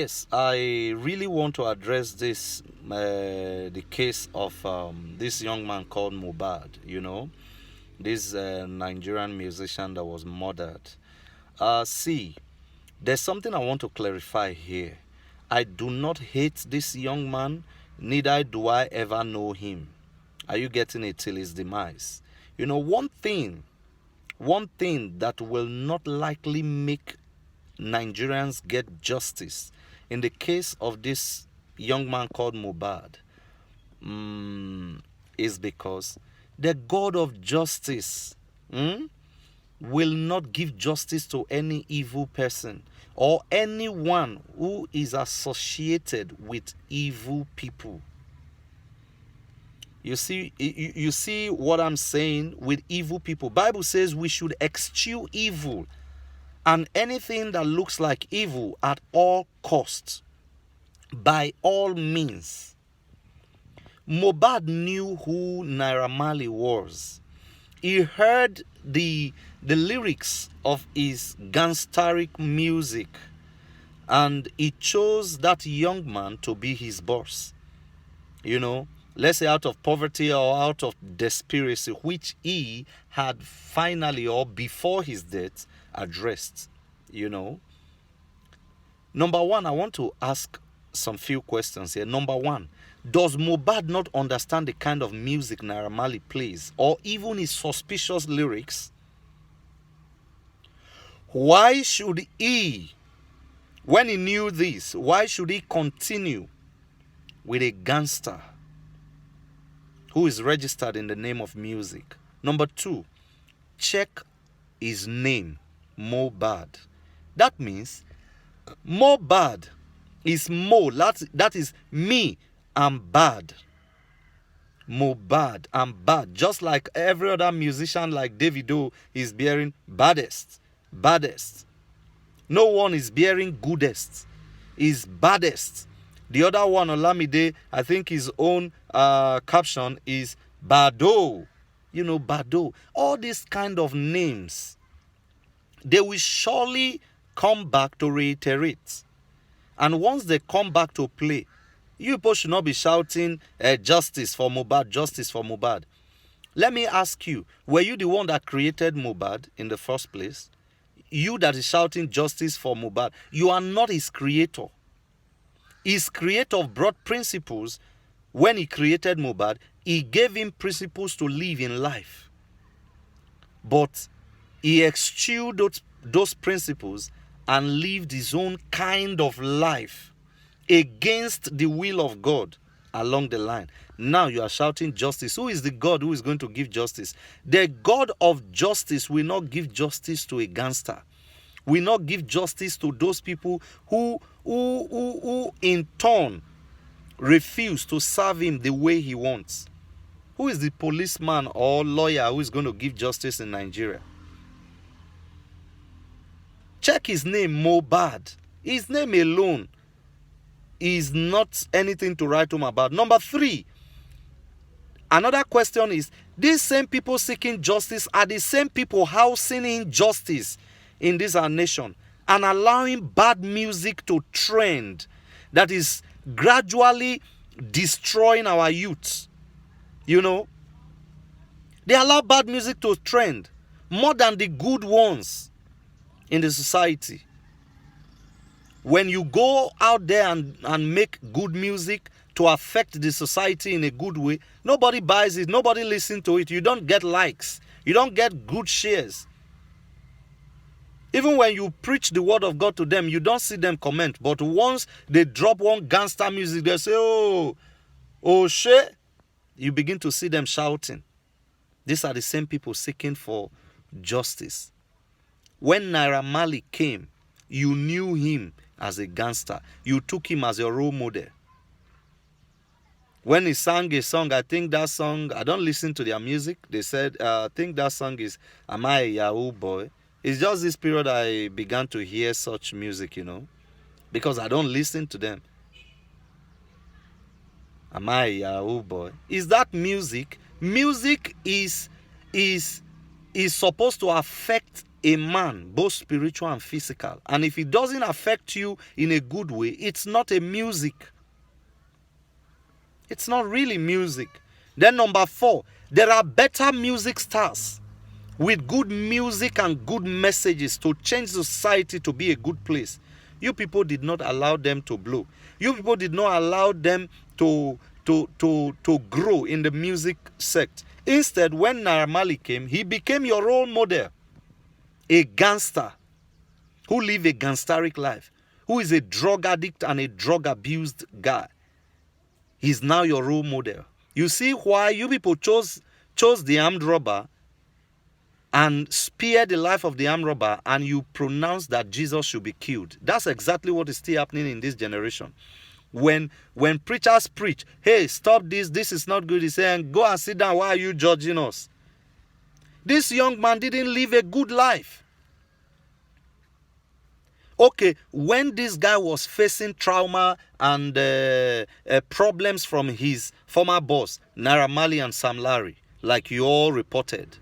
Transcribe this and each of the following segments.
Yes, I really want to address the case of this young man called Mohbad, this Nigerian musician that was murdered. See, there's something I want to clarify here. I do not hate this young man, neither do I ever know him. Are you getting it till his demise? One thing that will not likely make Nigerians get justice in the case of this young man called Mohbad is because the God of justice will not give justice to any evil person or anyone who is associated with evil people. You see what I'm saying with evil people. Bible says we should eschew evil and anything that looks like evil at all costs, by all means. Mohbad knew who Naira Marley was. He heard the lyrics of his gangsteric music, and he chose that young man to be his boss. Let's say out of poverty or out of desperation, which he had finally or before his death addressed. Number one, I want to ask some few questions here. Number one, does Mohbad not understand the kind of music Naira Marley plays or even his suspicious lyrics? Why should he, when he knew this, why should he continue with a gangster who is registered in the name of music? Number two, check his name, Mohbad. That means Mohbad is Mo, that is me, I'm bad. Mohbad, I'm bad. Just like every other musician like Davido is bearing baddest. No one is bearing goodest. Is baddest. The other one, Olamide, I think his own caption is Bado. Bado. All these kind of names, they will surely come back to reiterate. And once they come back to play, you people should not be shouting justice for Mohbad, justice for Mohbad. Let me ask you, were you the one that created Mohbad in the first place? You that is shouting justice for Mohbad, you are not his creator. His creator brought principles. When he created Mohbad, he gave him principles to live in life. But he eschewed those principles and lived his own kind of life against the will of God along the line. Now you are shouting justice. Who is the God who is going to give justice? The God of justice will not give justice to a gangster. Will not give justice to those people who in turn refuse to serve him the way he wants. Who is the policeman or lawyer who is going to give justice in Nigeria? Check his name, Mohbad. His name alone is not anything to write home about. Number three, another question is, these same people seeking justice are the same people housing injustice in this our nation and allowing bad music to trend that is gradually destroying our youth. They allow bad music to trend more than the good ones in the society. When you go out there and make good music to affect the society in a good way, nobody buys it, nobody listens to it. You don't get likes, you don't get good shares. Even when you preach the word of God to them, you don't see them comment. But once they drop one gangster music, they say, oh shit, you begin to see them shouting. These are the same people seeking for justice. When Naira Marley came, you knew him as a gangster. You took him as your role model. When he sang a song, I think that song, I don't listen to their music. They said, I think that song is, Am I a Yahoo Boy? It's just this period I began to hear such music, because I don't listen to them. Am I a Yahoo Boy? Is that music? Music is supposed to affect a man, both spiritual and physical. And if it doesn't affect you in a good way, it's not a music. It's not really music. Then number 4, there are better music stars with good music and good messages to change society to be a good place. You people did not allow them to blow. You people did not allow them to grow in the music sect. Instead, when Naira Marley came, he became your role model. A gangster who live a gangsteric life, who is a drug addict and a drug abused guy. He's now your role model. You see why you people chose the armed robber and spared the life of the armed robber, and you pronounce that Jesus should be killed. That's exactly what is still happening in this generation. When preachers preach, hey, stop this is not good, he's saying, go and sit down, why are you judging us? This young man didn't live a good life. Okay, when this guy was facing trauma and problems from his former boss, Naira Marley and Sam Larry, like you all reported,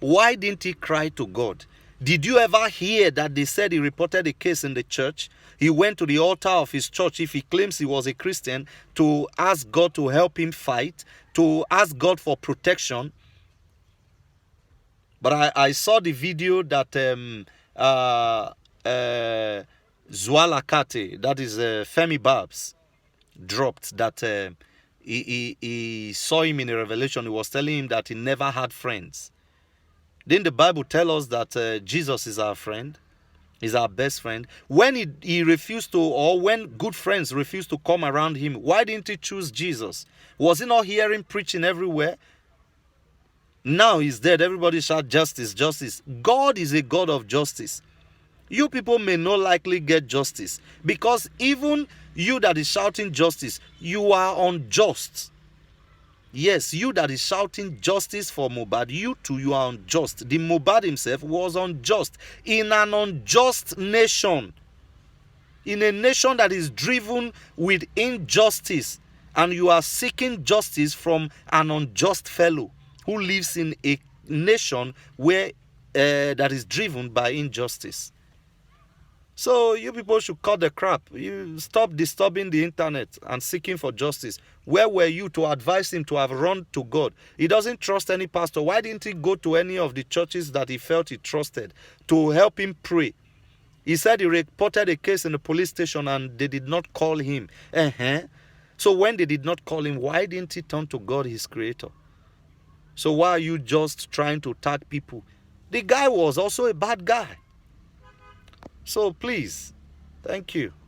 why didn't he cry to God? Did you ever hear that they said he reported a case in the church? He went to the altar of his church, if he claims he was a Christian, to ask God to help him fight, to ask God for protection. But I saw the video that Zwala Kate, that is Femi Babs, dropped, that he saw him in a revelation. He was telling him that he never had friends. Didn't the Bible tell us that Jesus is our friend? He's our best friend. When he refused to, or when good friends refused to come around him, why didn't he choose Jesus? Was he not hearing preaching everywhere? Now he's dead. Everybody shout justice, justice. God is a God of justice. You people may not likely get justice, because even you that is shouting justice, you are unjust. Yes, you that is shouting justice for Mohbad, you too, you are unjust. The Mohbad himself was unjust in an unjust nation. In a nation that is driven with injustice, and you are seeking justice from an unjust fellow who lives in a nation where that is driven by injustice. So you people should cut the crap. You stop disturbing the internet and seeking for justice. Where were you to advise him to have run to God? He doesn't trust any pastor. Why didn't he go to any of the churches that he felt he trusted to help him pray? He said he reported a case in the police station and they did not call him. So when they did not call him, why didn't he turn to God, his creator? So why are you just trying to tag people? The guy was also a bad guy. So please, thank you.